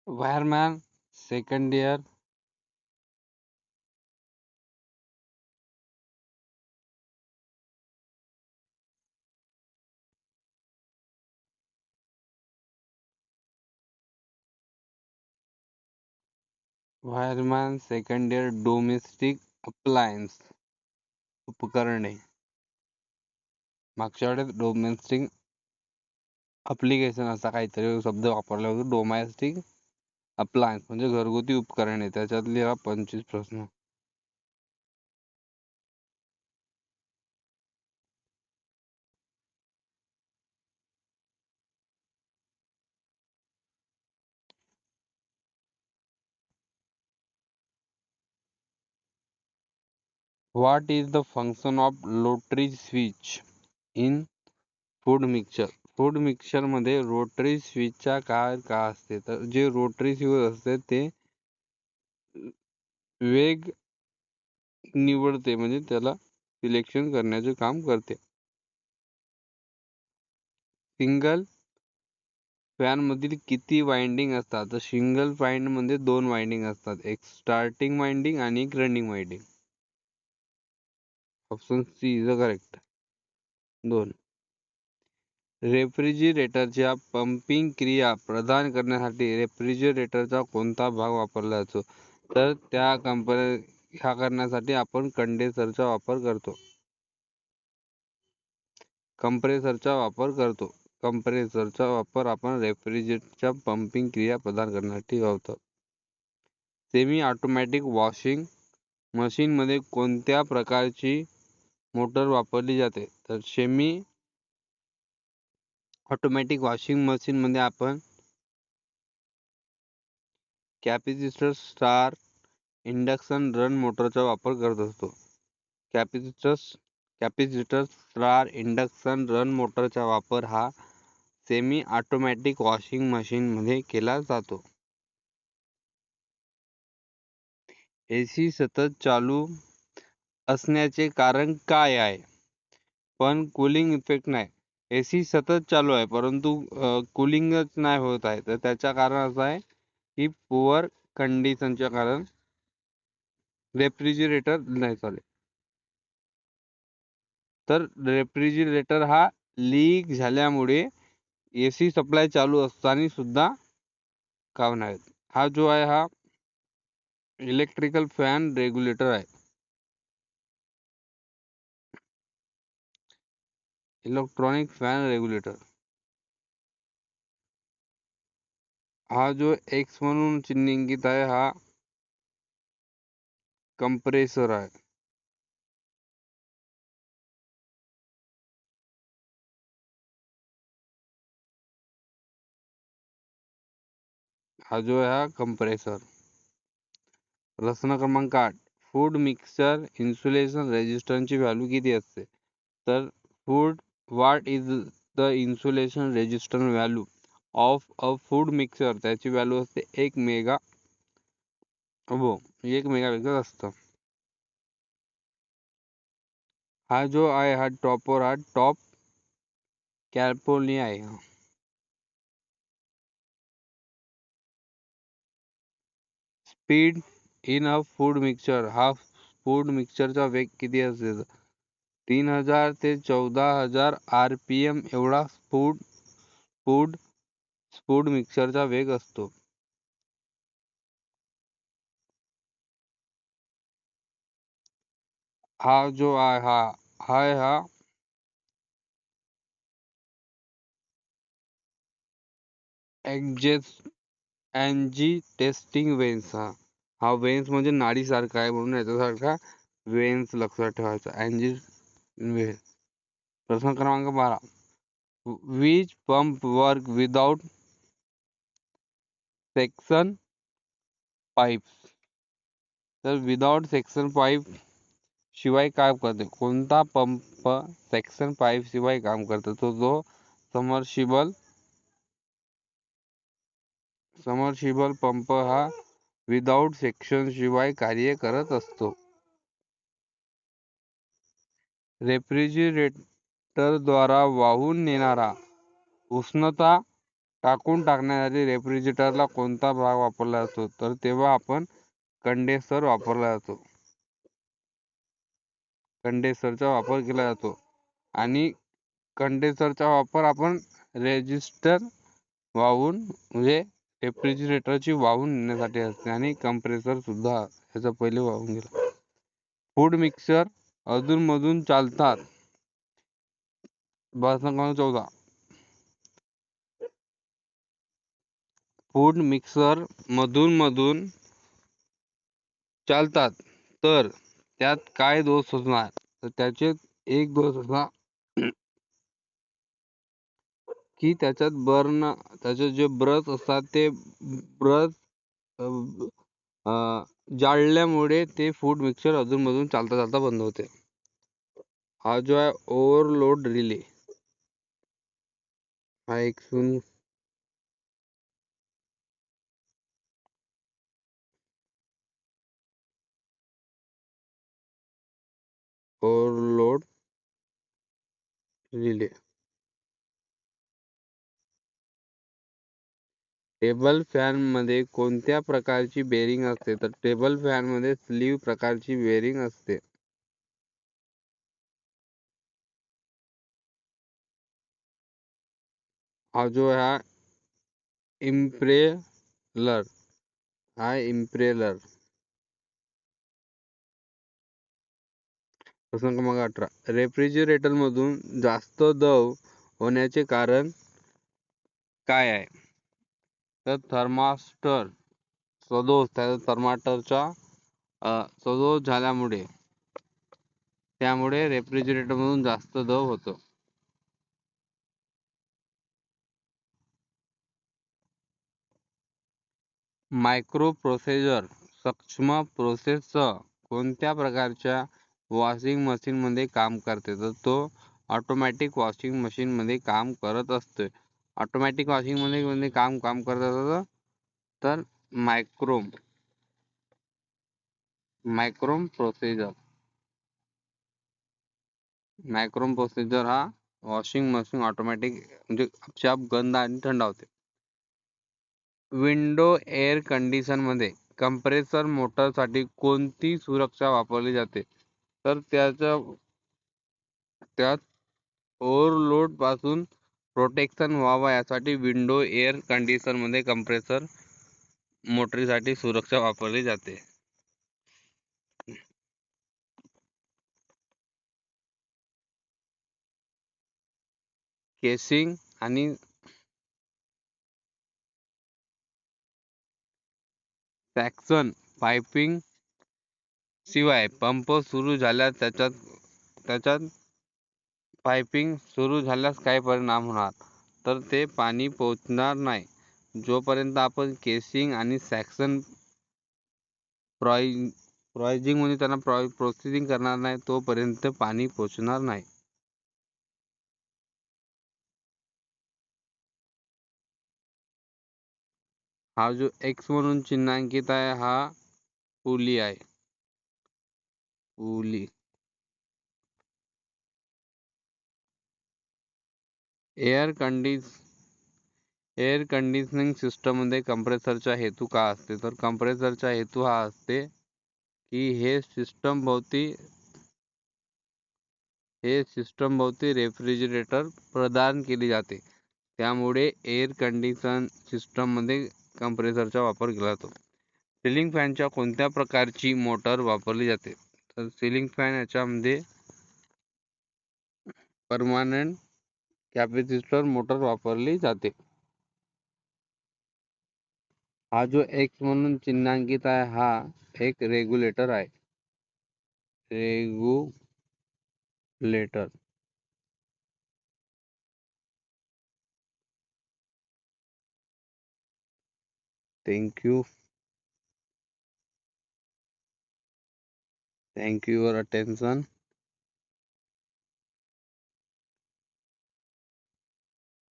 Wireman second year. Wireman second year domestic appliance उपकरणे. मागच्या वेळेस डोमेस्टिक अप्लिकेशन असा काहीतरी शब्द वापरला होता. डोमेस्टिक अप्लायन्स म्हणजे घरगुती उपकरणे. त्याच्यातले हा 25 प्रश्न. What is the function of rotary switch in food mixture? Food mixture मध्ये रोटरी स्विचचा काय असते? तर जे रोटरी स्विच असते ते वेग निवडते, म्हणजे त्याला सिलेक्शन करण्याचे काम करते. सिंगल फॅन मधील किती वाइंडिंग असतात? तर सिंगल फॅन मध्ये 2 वाइंडिंग असतात, एक स्टार्टिंग वाइंडिंग आणि एक running winding. Option C is correct. 2. रेफ्रिजरेटरच्या पंपिंग क्रिया प्रदान करण्यासाठी रेफ्रिजरेटरचा कोणता भाग वापरला जातो? तर त्या ह्या करण्यासाठी आपण कंडेन्सरचा वापर करतो. कंप्रेसरचा वापर करतो. कंप्रेसरचा वापर आपण रेफ्रिजरेटरच्या पंपिंग क्रिया प्रदान करण्यासाठी होतो. सेमी ऑटोमॅटिक वॉशिंग मशीन मध्ये कोणत्या प्रकारची मोटर वापरली जाते? तर सेमी ऑटोमॅटिक वॉशिंग मशीन मध्ये आपण कॅपॅसिटर स्टार इंडक्शन रन मोटरचा वापर करत असतो. कॅपॅसिटर स्टार इंडक्शन रन मोटरचा वापर हा सेमी ऑटोमॅटिक वॉशिंग मशीन मध्ये केला जातो. एसी सतत चालू असण्याचे कारण काय आहे? पण कूलिंग इफेक्ट नाही. एसी सतत चालू आहे परंतु कूलिंगच नाही होत आहे, तर त्याचं कारण असं आहे की पुअर कंडिशनच्या कारण रेफ्रिजरेटर नाही चालेल. तर रेफ्रिजरेटर हा लीक झाल्यामुळे एसी सप्लाय चालू असताना सुद्धा काम नाही. हा जो आहे हा इलेक्ट्रिकल फॅन रेग्युलेटर आहे. Electronic fan regulator. हा जो एक्स म्हणून चिन्हांकित आहे हा कंप्रेसर आहे. हा जो आहे हा कंप्रेसर. प्रश्न क्रमांक 8. फूड मिक्सर इन्सुलेशन रेजिस्टन्सची व्हॅल्यू किती असते? तर what is the insulation resistance value of a food mixer? त्याची व्हॅल्यू असते 1 मेगा 1 मेगापिक्सल असतं. हा जो आहे हा टॉपर हा टॉप कॅलिफोर्निया आहे. Speed in a food mixer, हा फूड मिक्सरचा वेग किती असते? 3000 ते 14000 RPM एवढा फूड मिक्सरचा वेग असतो. हा जो आहे हा अँजी टेस्टिंग वेन्स. हा वेन्स म्हणजे नाडीसारखा आहे म्हणून याच्यासारखा वेन्स लक्षात ठेवायचा, अँजी वेन्स. प्रश्न क्रमांक 12. वीज pump work without section pipe? तर विदाउट सेक्शन पाईप शिवाय काय करते? कोणता पंप सेक्शन पाईप शिवाय काम करतो? तो जो समर्शिबल पंप हा विदाउट सेक्शन शिवाय कार्य करत असतो. रेफ्रिजरेटर द्वारा वाहून नेणारा उष्णता टाकून टाकण्यासाठी रेफ्रिजरेटरला कोणता भाग वापरला जातो? तर तेव्हा आपण कंडेन्सर वापरला जातो. कंडेन्सरचा वापर केला जातो आणि कंडेन्सरचा वापर आपण रेजिस्टर वाहून म्हणजे रेफ्रिजरेटरची वाहून नेण्यासाठी असते आणि कंप्रेसर सुद्धा ह्याचा पहिले वाहून गेला. फूड मिक्सर अधूनमधून चालतात. प्रश्न क्रमांक 14. फूड मिक्सर मधून चालतात तर त्यात काय दोष असणार? तर त्याचे एक दोष असा की त्याचे जे ब्रश असतात ते ब्रश जाळल्यामुळे ते फूड मिक्सर अधूनमधून चालता चालता बंद होते. हा जो आहे ओव्हरलोड रिले हा एक ओव्हरलोड रिले. टेबल फॅन मध्ये कोणत्या प्रकारची बेरिंग असते? तर टेबल फॅन मध्ये स्लीव्ह प्रकारची बेरिंग असते. हा जो आहे इम्प्रेलर हा इम्प्रेलर. प्रश्न क्रमांक 18. रेफ्रिजरेटर मधून जास्त दव होण्याचे कारण काय आहे? तर थर्मास्टर सदोष त्या थर्मास्टरचा सदोष झाल्यामुळे त्यामुळे रेफ्रिजरेटर मधून जास्त दव होतो. मायक्रो प्रोसेसर सक्षम प्रोसेसर कोणत्या प्रकारच्या वॉशिंग मशीन मध्ये काम करते? तर तो ऑटोमॅटिक वॉशिंग मशीन मध्ये काम करत असते. ऑटोमॅटिक वॉशिंग मध्ये काम काम करत असतं तर मायक्रोम प्रोसेसर हा वॉशिंग मशीन ऑटोमॅटिक म्हणजे आपोआप गंध आणि थंड होते. विंडो एअर कंडिशन मध्ये कंप्रेसर मोटरसाठी कोणती सुरक्षा वापरली जाते? तर त्यात ओव्हरलोड पासून प्रोटेक्शन व्हावं यासाठी विंडो एअर कंडिशन मध्ये कंप्रेसर मोटरीसाठी सुरक्षा वापरली जाते. केसिंग आणि सॅक्सन पाइपिंग शिवाय पंप सुरू झाल्यास त्याच्यात पाइपिंग सुरू झाल्यास काय परिणाम होणार? तर ते पाणी पोहोचणार नाही. जोपर्यंत आपण केसिंग आणि सॅक्सन प्रोसिजिंग म्हणजे त्यांना प्रोसेसिंग करणार नाही तोपर्यंत पाणी पोहोचणार नाही. हा जो एक्स म्हणून चिन्हांकित आहे हा पुली आहे. पुली. एअर कंडिशनिंग सिस्टम मध्ये कंप्रेसरचा हेतू काय असते? तर कंप्रेसरचा हेतू हा असते की हे सिस्टम भोवती रेफ्रिजरेटर प्रदान केली जाते. त्यामुळे एअर कंडिशन सिस्टम मध्ये कंप्रेसरचा वापर केला जातो. सिलिंग फॅनच्या कोणत्या प्रकारची मोटर वापरली जाते? तर सिलिंग फॅन याच्यामध्ये परमनंट कॅपॅसिटर मोटर वापरली जाते. हा जो एक्स म्हणून चिन्हांकित आहे हा एक रेग्युलेटर आहे. Regulator. Thank you for attention.